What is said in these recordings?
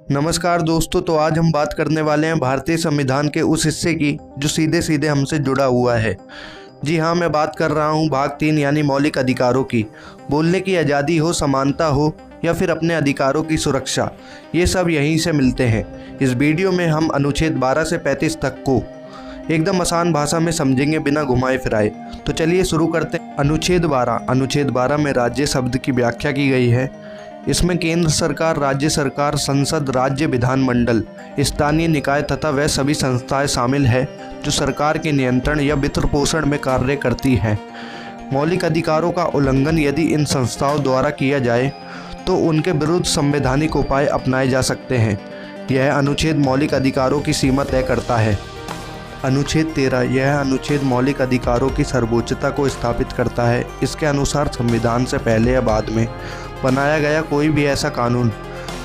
नमस्कार दोस्तों। तो आज हम बात करने वाले हैं भारतीय संविधान के उस हिस्से की जो सीधे सीधे हमसे जुड़ा हुआ है। जी हाँ, मैं बात कर रहा हूँ भाग 3 यानी मौलिक अधिकारों की। बोलने की आज़ादी हो, समानता हो या फिर अपने अधिकारों की सुरक्षा, ये सब यहीं से मिलते हैं। इस वीडियो में हम अनुच्छेद 12 से 35 तक को एकदम आसान भाषा में समझेंगे बिना घुमाए फिराए। तो चलिए शुरू करते हैं। अनुच्छेद 12 में राज्य शब्द की व्याख्या की गई है। इसमें केंद्र सरकार, राज्य सरकार, संसद, राज्य विधानमंडल, स्थानीय निकाय तथा वह सभी संस्थाएं शामिल है जो सरकार के नियंत्रण या वित्त पोषण में कार्य करती हैं। मौलिक अधिकारों का उल्लंघन यदि इन संस्थाओं द्वारा किया जाए तो उनके विरुद्ध संवैधानिक उपाय अपनाए जा सकते हैं। यह अनुच्छेद मौलिक अधिकारों की सीमा तय करता है। अनुच्छेद 13, यह अनुच्छेद मौलिक अधिकारों की सर्वोच्चता को स्थापित करता है। इसके अनुसार संविधान से पहले या बाद में बनाया गया कोई भी ऐसा कानून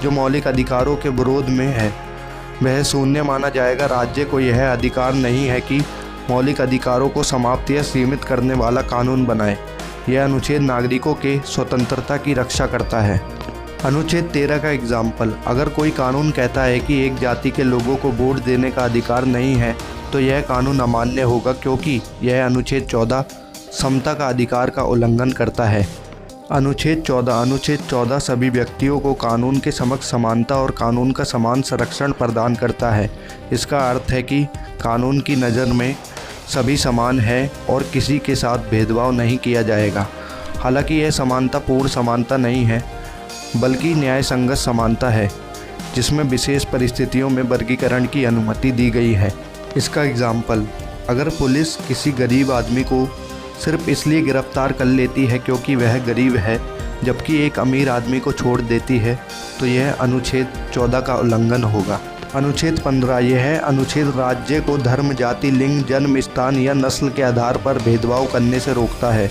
जो मौलिक अधिकारों के विरोध में है वह शून्य माना जाएगा। राज्य को यह अधिकार नहीं है कि मौलिक अधिकारों को समाप्त या सीमित करने वाला कानून बनाए। यह अनुच्छेद नागरिकों के स्वतंत्रता की रक्षा करता है। अनुच्छेद 13 का एग्जाम्पल, अगर कोई कानून कहता है कि एक जाति के लोगों को वोट देने का अधिकार नहीं है तो यह कानून अमान्य होगा, क्योंकि यह अनुच्छेद 14 समता का अधिकार का उल्लंघन करता है। अनुच्छेद 14 सभी व्यक्तियों को कानून के समक्ष समानता और कानून का समान संरक्षण प्रदान करता है। इसका अर्थ है कि कानून की नज़र में सभी समान है और किसी के साथ भेदभाव नहीं किया जाएगा। हालांकि यह समानता पूर्ण समानता नहीं है बल्कि न्यायसंगत समानता है, जिसमें विशेष परिस्थितियों में वर्गीकरण की अनुमति दी गई है। इसका एग्जाम्पल, अगर पुलिस किसी गरीब आदमी को सिर्फ इसलिए गिरफ्तार कर लेती है क्योंकि वह गरीब है जबकि एक अमीर आदमी को छोड़ देती है तो यह अनुच्छेद 14 का उल्लंघन होगा। अनुच्छेद 15, यह अनुच्छेद राज्य को धर्म, जाति, लिंग, जन्म स्थान या नस्ल के आधार पर भेदभाव करने से रोकता है।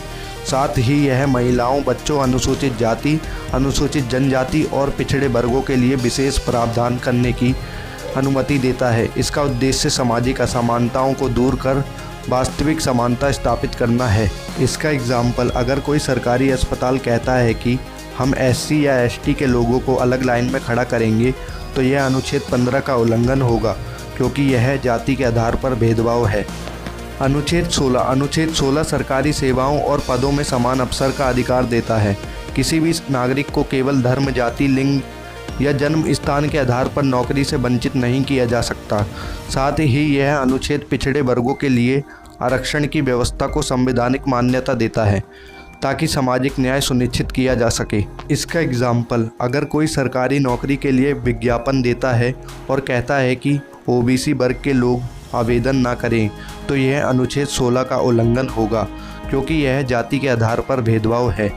साथ ही यह महिलाओं, बच्चों, अनुसूचित जाति, अनुसूचित जनजाति और पिछड़े वर्गों के लिए विशेष प्रावधान करने की अनुमति देता है। इसका उद्देश्य सामाजिक असमानताओं को दूर कर वास्तविक समानता स्थापित करना है। इसका एग्जाम्पल, अगर कोई सरकारी अस्पताल कहता है कि हम SC या ST के लोगों को अलग लाइन में खड़ा करेंगे तो यह अनुच्छेद 15 का उल्लंघन होगा, क्योंकि यह जाति के आधार पर भेदभाव है। अनुच्छेद 16 सरकारी सेवाओं और पदों में समान अवसर का अधिकार देता है। किसी भी नागरिक को केवल धर्म, जाति, लिंग या जन्म स्थान के आधार पर नौकरी से वंचित नहीं किया जा सकता। साथ ही यह अनुच्छेद पिछड़े वर्गों के लिए आरक्षण की व्यवस्था को संवैधानिक मान्यता देता है ताकि सामाजिक न्याय सुनिश्चित किया जा सके। इसका एग्जाम्पल, अगर कोई सरकारी नौकरी के लिए विज्ञापन देता है और कहता है कि OBC वर्ग के लोग आवेदन ना करें तो यह अनुच्छेद 16 का उल्लंघन होगा, क्योंकि यह जाति के आधार पर भेदभाव है।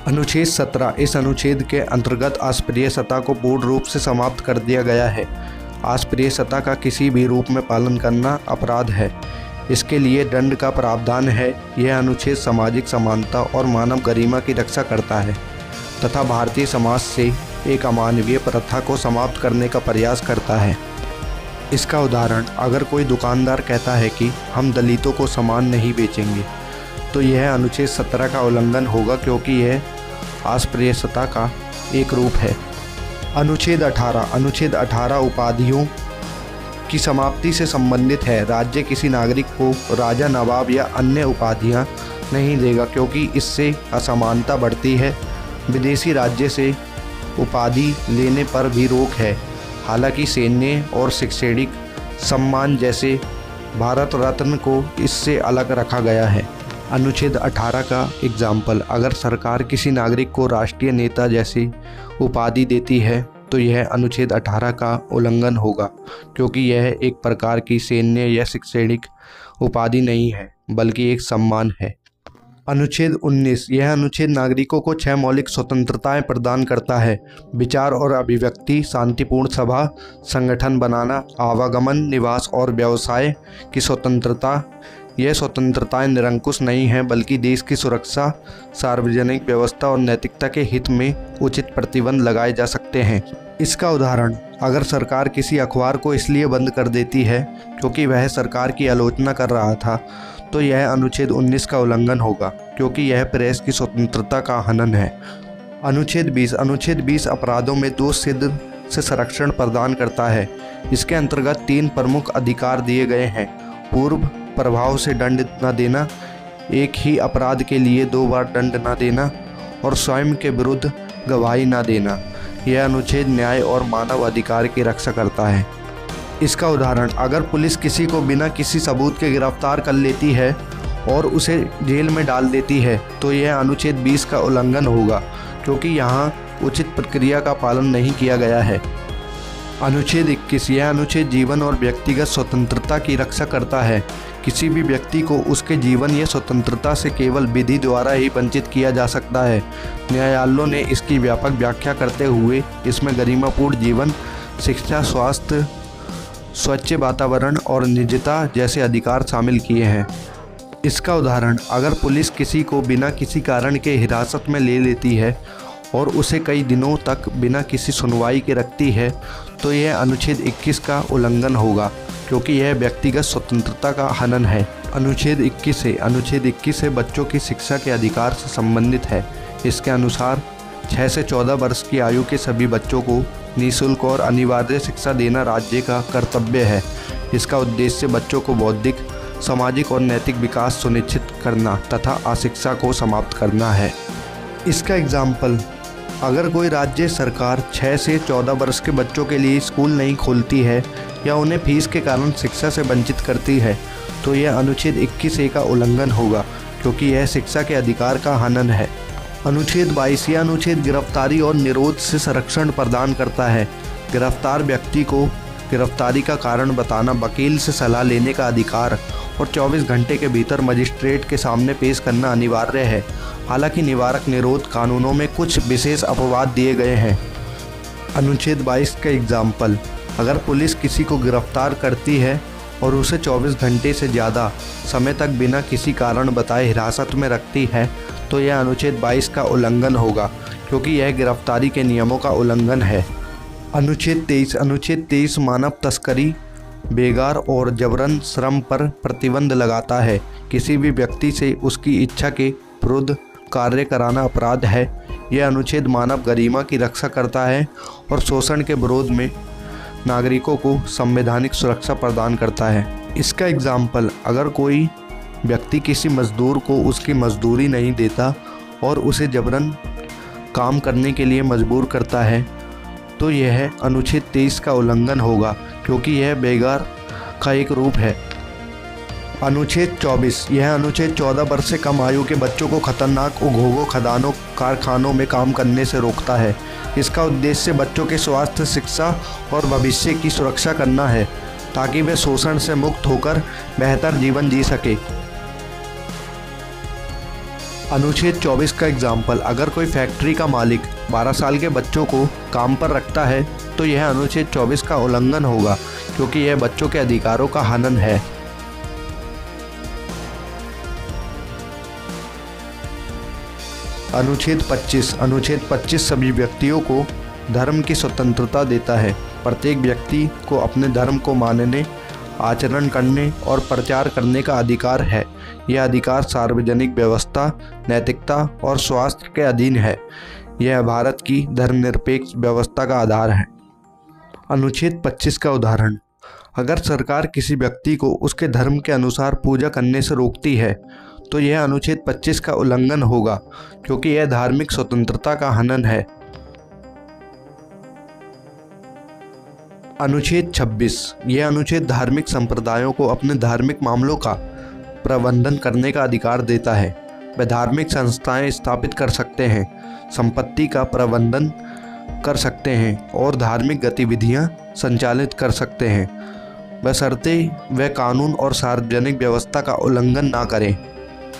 अनुच्छेद 17, इस अनुच्छेद के अंतर्गत अस्पृश्यता को पूर्ण रूप से समाप्त कर दिया गया है। अस्पृश्यता का किसी भी रूप में पालन करना अपराध है। इसके लिए दंड का प्रावधान है। यह अनुच्छेद सामाजिक समानता और मानव गरिमा की रक्षा करता है तथा भारतीय समाज से एक अमानवीय प्रथा को समाप्त करने का प्रयास करता है। इसका उदाहरण, अगर कोई दुकानदार कहता है कि हम दलितों को सामान नहीं बेचेंगे तो यह अनुच्छेद 17 का उल्लंघन होगा, क्योंकि यह अस्पृश्यता का एक रूप है। अनुच्छेद 18 उपाधियों की समाप्ति से संबंधित है। राज्य किसी नागरिक को राजा, नवाब या अन्य उपाधियां नहीं देगा, क्योंकि इससे असमानता बढ़ती है। विदेशी राज्य से उपाधि लेने पर भी रोक है। हालांकि सैन्य और शैक्षणिक सम्मान जैसे भारत रत्न को इससे अलग रखा गया है। अनुच्छेद 18 का एग्जाम्पल, अगर सरकार किसी नागरिक को राष्ट्रीय नेता जैसी उपाधि देती है तो यह अनुच्छेद 18 का उल्लंघन होगा, क्योंकि यह एक प्रकार की सैन्य या शैक्षणिक उपाधि नहीं है बल्कि एक सम्मान है। अनुच्छेद 19, यह अनुच्छेद नागरिकों को 6 मौलिक स्वतंत्रताएं प्रदान करता है। विचार और अभिव्यक्ति, शांतिपूर्ण सभा संगठन बनाना, आवागमन, निवास और व्यवसाय की स्वतंत्रता। यह स्वतंत्रताएं निरंकुश नहीं हैं बल्कि देश की सुरक्षा, सार्वजनिक व्यवस्था और नैतिकता के हित में उचित प्रतिबंध लगाए जा सकते हैं। इसका उदाहरण, अगर सरकार किसी अखबार को इसलिए बंद कर देती है क्योंकि वह सरकार की आलोचना कर रहा था तो यह अनुच्छेद 19 का उल्लंघन होगा, क्योंकि यह प्रेस की स्वतंत्रता का हनन है। अनुच्छेद 20 अपराधों में दोष सिद्ध से संरक्षण प्रदान करता है। इसके अंतर्गत 3 प्रमुख अधिकार दिए गए हैं: पूर्व प्रभाव से दंड न देना, एक ही अपराध के लिए 2 बार दंड न देना और स्वयं के विरुद्ध गवाही न देना। यह अनुच्छेद न्याय और मानव अधिकार की रक्षा करता है। इसका उदाहरण, अगर पुलिस किसी को बिना किसी सबूत के गिरफ्तार कर लेती है और उसे जेल में डाल देती है तो यह अनुच्छेद 20 का उल्लंघन होगा, क्योंकि यहाँ उचित प्रक्रिया का पालन नहीं किया गया है। अनुच्छेद 21, यह अनुच्छेद जीवन और व्यक्तिगत स्वतंत्रता की रक्षा करता है। किसी भी व्यक्ति को उसके जीवन या स्वतंत्रता से केवल विधि द्वारा ही वंचित किया जा सकता है। न्यायालयों ने इसकी व्यापक व्याख्या करते हुए इसमें गरिमापूर्ण जीवन, शिक्षा, स्वास्थ्य, स्वच्छ वातावरण और निजता जैसे अधिकार शामिल किए हैं। इसका उदाहरण, अगर पुलिस किसी को बिना किसी कारण के हिरासत में ले लेती है और उसे कई दिनों तक बिना किसी सुनवाई के रखती है तो यह अनुच्छेद 21 का उल्लंघन होगा, क्योंकि यह व्यक्तिगत स्वतंत्रता का हनन है। अनुच्छेद 21 से बच्चों की शिक्षा के अधिकार से संबंधित है। इसके अनुसार 6 से 14 वर्ष की आयु के सभी बच्चों को निःशुल्क और अनिवार्य शिक्षा देना राज्य का कर्तव्य है। इसका उद्देश्य बच्चों को बौद्धिक, सामाजिक और नैतिक विकास सुनिश्चित करना तथा अशिक्षा को समाप्त करना है। इसका एग्जाम्पल, अगर कोई राज्य सरकार 6 से 14 वर्ष के बच्चों के लिए स्कूल नहीं खोलती है या उन्हें फीस के कारण शिक्षा से वंचित करती है तो यह अनुच्छेद 21A का उल्लंघन होगा, क्योंकि यह शिक्षा के अधिकार का हनन है। अनुच्छेद 22, यह अनुच्छेद गिरफ्तारी और निरोध से संरक्षण प्रदान करता है। गिरफ्तार व्यक्ति को गिरफ्तारी का कारण बताना, वकील से सलाह लेने का अधिकार और 24 घंटे के भीतर मजिस्ट्रेट के सामने पेश करना अनिवार्य है। हालांकि निवारक निरोध कानूनों में कुछ विशेष अपवाद दिए गए हैं। अनुच्छेद 22 का एग्जाम्पल, अगर पुलिस किसी को गिरफ्तार करती है और उसे 24 घंटे से ज़्यादा समय तक बिना किसी कारण बताए हिरासत में रखती है तो यह अनुच्छेद 22 का उल्लंघन होगा, क्योंकि यह गिरफ्तारी के नियमों का उल्लंघन है। अनुच्छेद 23 मानव तस्करी, बेगार और जबरन श्रम पर प्रतिबंध लगाता है। किसी भी व्यक्ति से उसकी इच्छा के विरुद्ध कार्य कराना अपराध है। यह अनुच्छेद मानव गरिमा की रक्षा करता है और शोषण के विरोध में नागरिकों को संवैधानिक सुरक्षा प्रदान करता है। इसका एग्जाम्पल, अगर कोई व्यक्ति किसी मजदूर को उसकी मजदूरी नहीं देता और उसे जबरन काम करने के लिए मजबूर करता है तो यह अनुच्छेद 23 का उल्लंघन होगा, क्योंकि यह बेगार का एक रूप है। अनुच्छेद 24, यह अनुच्छेद 14 वर्ष से कम आयु के बच्चों को खतरनाक उद्योगों, खदानों, कारखानों में काम करने से रोकता है। इसका उद्देश्य बच्चों के स्वास्थ्य, शिक्षा और भविष्य की सुरक्षा करना है, ताकि वे शोषण से मुक्त होकर बेहतर जीवन जी सके। अनुच्छेद 24 का एग्जाम्पल, अगर कोई फैक्ट्री का मालिक 12 साल के बच्चों को काम पर रखता है तो यह अनुच्छेद 24 का उल्लंघन होगा, क्योंकि यह बच्चों के अधिकारों का हनन है। अनुच्छेद 25 सभी व्यक्तियों को धर्म की स्वतंत्रता देता है। प्रत्येक व्यक्ति को अपने धर्म को मानने, आचरण करने और प्रचार करने का अधिकार है। यह अधिकार सार्वजनिक व्यवस्था, नैतिकता और स्वास्थ्य के अधीन है। यह भारत की धर्मनिरपेक्ष व्यवस्था का आधार है। अनुच्छेद 25 का उदाहरण, अगर सरकार किसी व्यक्ति को उसके धर्म के अनुसार पूजा करने से रोकती है तो यह अनुच्छेद 25 का उल्लंघन होगा, क्योंकि यह धार्मिक स्वतंत्रता का हनन है। अनुच्छेद 26, यह अनुच्छेद धार्मिक संप्रदायों को अपने धार्मिक मामलों का प्रबंधन करने का अधिकार देता है। वे धार्मिक संस्थाएं स्थापित कर सकते हैं, संपत्ति का प्रबंधन कर सकते हैं और धार्मिक गतिविधियां संचालित कर सकते हैं, बशर्ते वे कानून और सार्वजनिक व्यवस्था का उल्लंघन ना करें।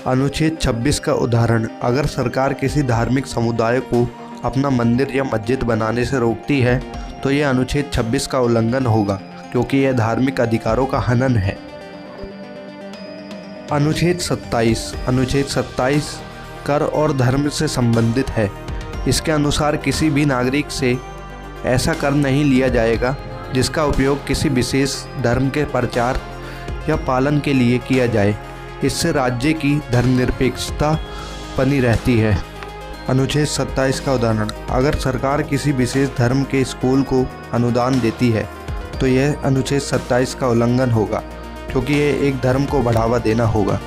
अनुच्छेद 26 का उदाहरण, अगर सरकार किसी धार्मिक समुदाय को अपना मंदिर या मस्जिद बनाने से रोकती है तो यह अनुच्छेद 26 का उल्लंघन होगा, क्योंकि यह धार्मिक अधिकारों का हनन है। अनुच्छेद 27 कर और धर्म से संबंधित है। इसके अनुसार किसी भी नागरिक से ऐसा कर नहीं लिया जाएगा जिसका उपयोग किसी विशेष धर्म के प्रचार या पालन के लिए किया जाए। इससे राज्य की धर्मनिरपेक्षता बनी रहती है। अनुच्छेद 27 का उदाहरण, अगर सरकार किसी विशेष धर्म के स्कूल को अनुदान देती है तो यह अनुच्छेद 27 का उल्लंघन होगा, क्योंकि यह एक धर्म को बढ़ावा देना होगा।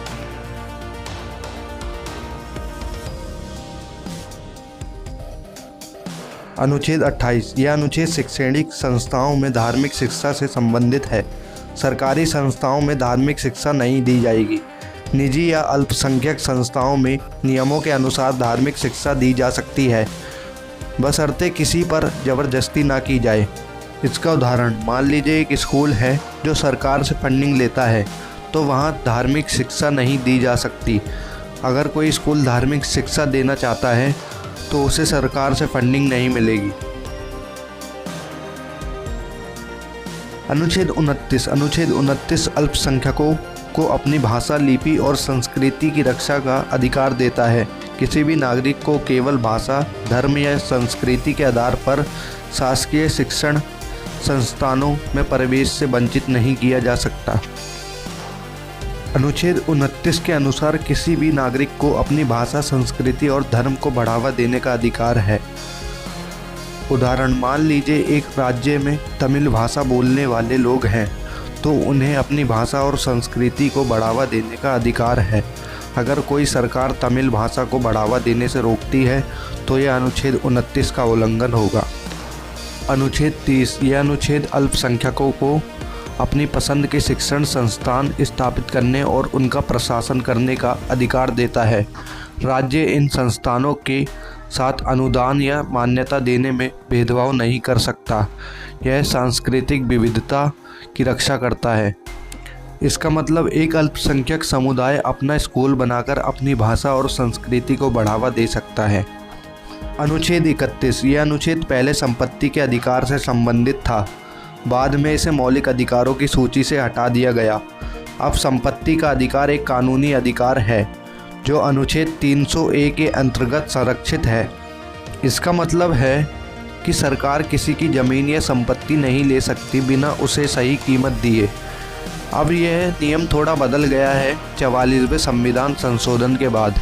अनुच्छेद 28, यह अनुच्छेद शैक्षणिक संस्थाओं में धार्मिक शिक्षा से संबंधित है। सरकारी संस्थाओं में धार्मिक शिक्षा नहीं दी जाएगी। निजी या अल्पसंख्यक संस्थाओं में नियमों के अनुसार धार्मिक शिक्षा दी जा सकती है, बशर्ते किसी पर ज़बरदस्ती ना की जाए। इसका उदाहरण, मान लीजिए एक स्कूल है जो सरकार से फंडिंग लेता है, तो वहाँ धार्मिक शिक्षा नहीं दी जा सकती। अगर कोई स्कूल धार्मिक शिक्षा देना चाहता है तो उसे सरकार से फंडिंग नहीं मिलेगी। अनुच्छेद 29 अल्पसंख्यकों को अपनी भाषा, लिपि और संस्कृति की रक्षा का अधिकार देता है। किसी भी नागरिक को केवल भाषा, धर्म या संस्कृति के आधार पर शासकीय शिक्षण संस्थानों में प्रवेश से वंचित नहीं किया जा सकता। अनुच्छेद 29 के अनुसार किसी भी नागरिक को अपनी भाषा, संस्कृति और धर्म को बढ़ावा देने का अधिकार है। उदाहरण, मान लीजिए एक राज्य में तमिल भाषा बोलने वाले लोग हैं, तो उन्हें अपनी भाषा और संस्कृति को बढ़ावा देने का अधिकार है। अगर कोई सरकार तमिल भाषा को बढ़ावा देने से रोकती है तो यह अनुच्छेद 29 का उल्लंघन होगा। अनुच्छेद 30, यह अनुच्छेद अल्पसंख्यकों को अपनी पसंद के शिक्षण संस्थान स्थापित करने और उनका प्रशासन करने का अधिकार देता है। राज्य इन संस्थानों के साथ अनुदान या मान्यता देने में भेदभाव नहीं कर सकता। यह सांस्कृतिक विविधता की रक्षा करता है। इसका मतलब एक अल्पसंख्यक समुदाय अपना स्कूल बनाकर अपनी भाषा और संस्कृति को बढ़ावा दे सकता है। अनुच्छेद 31, यह अनुच्छेद पहले संपत्ति के अधिकार से संबंधित था, बाद में इसे मौलिक अधिकारों की सूची से हटा दिया गया। अब संपत्ति का अधिकार एक कानूनी अधिकार है जो अनुच्छेद 300A के अंतर्गत संरक्षित है। इसका मतलब है कि सरकार किसी की ज़मीन या संपत्ति नहीं ले सकती बिना उसे सही कीमत दिए। अब यह नियम थोड़ा बदल गया है 44वें संविधान संशोधन के बाद।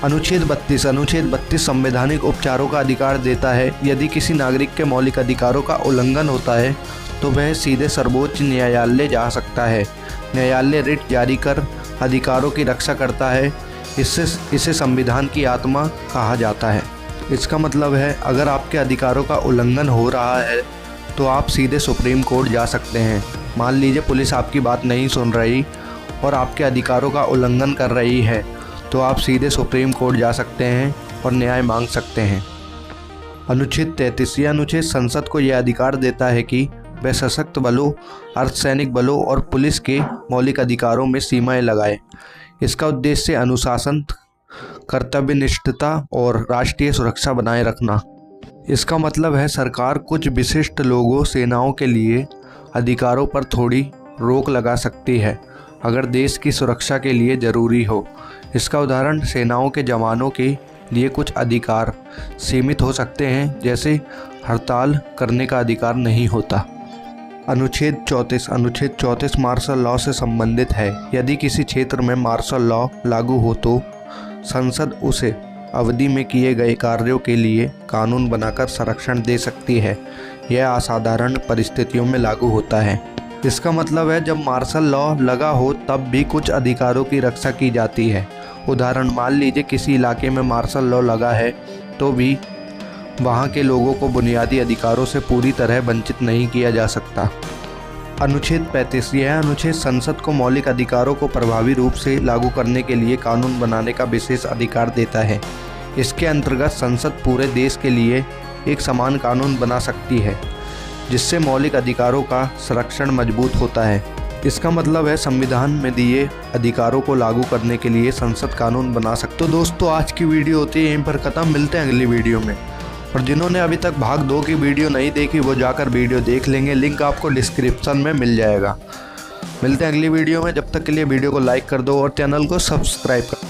अनुच्छेद 32 संवैधानिक उपचारों का अधिकार देता है। यदि किसी नागरिक के मौलिक अधिकारों का उल्लंघन होता है तो वह सीधे सर्वोच्च न्यायालय जा सकता है। न्यायालय रिट जारी कर अधिकारों की रक्षा करता है। इसे संविधान की आत्मा कहा जाता है। इसका मतलब है अगर आपके अधिकारों का उल्लंघन हो रहा है तो आप सीधे सुप्रीम कोर्ट जा सकते हैं। मान लीजिए पुलिस आपकी बात नहीं सुन रही और आपके अधिकारों का उल्लंघन कर रही है, तो आप सीधे सुप्रीम कोर्ट जा सकते हैं और न्याय मांग सकते हैं। अनुच्छेद 33, यह अनुच्छेद संसद को यह अधिकार देता है कि वह सशस्त्र बलों, अर्धसैनिक बलों और पुलिस के मौलिक अधिकारों में सीमाएं लगाए। इसका उद्देश्य अनुशासन, कर्तव्यनिष्ठता और राष्ट्रीय सुरक्षा बनाए रखना। इसका मतलब है सरकार कुछ विशिष्ट लोगों, सेनाओं के लिए अधिकारों पर थोड़ी रोक लगा सकती है अगर देश की सुरक्षा के लिए ज़रूरी हो। इसका उदाहरण, सेनाओं के जवानों के लिए कुछ अधिकार सीमित हो सकते हैं, जैसे हड़ताल करने का अधिकार नहीं होता। अनुच्छेद 34 मार्शल लॉ से संबंधित है। यदि किसी क्षेत्र में मार्शल लॉ लागू हो तो संसद उसे अवधि में किए गए कार्यों के लिए कानून बनाकर संरक्षण दे सकती है। यह असाधारण परिस्थितियों में लागू होता है। इसका मतलब है जब मार्शल लॉ लगा हो तब भी कुछ अधिकारों की रक्षा की जाती है। उदाहरण, मान लीजिए किसी इलाके में मार्शल लॉ लगा है तो भी वहाँ के लोगों को बुनियादी अधिकारों से पूरी तरह वंचित नहीं किया जा सकता। अनुच्छेद 35, यह अनुच्छेद संसद को मौलिक अधिकारों को प्रभावी रूप से लागू करने के लिए कानून बनाने का विशेष अधिकार देता है। इसके अंतर्गत संसद पूरे देश के लिए एक समान कानून बना सकती है, जिससे मौलिक अधिकारों का संरक्षण मजबूत होता है। इसका मतलब है संविधान में दिए अधिकारों को लागू करने के लिए संसद कानून बना सकती है। तो दोस्तों, आज की वीडियो होती है यहीं पर ख़त्म। मिलते हैं अगली वीडियो में। और जिन्होंने अभी तक भाग 2 की वीडियो नहीं देखी वो जाकर वीडियो देख लेंगे, लिंक आपको डिस्क्रिप्शन में मिल जाएगा। मिलते हैं अगली वीडियो में, जब तक के लिए वीडियो को लाइक कर दो और चैनल को सब्सक्राइब कर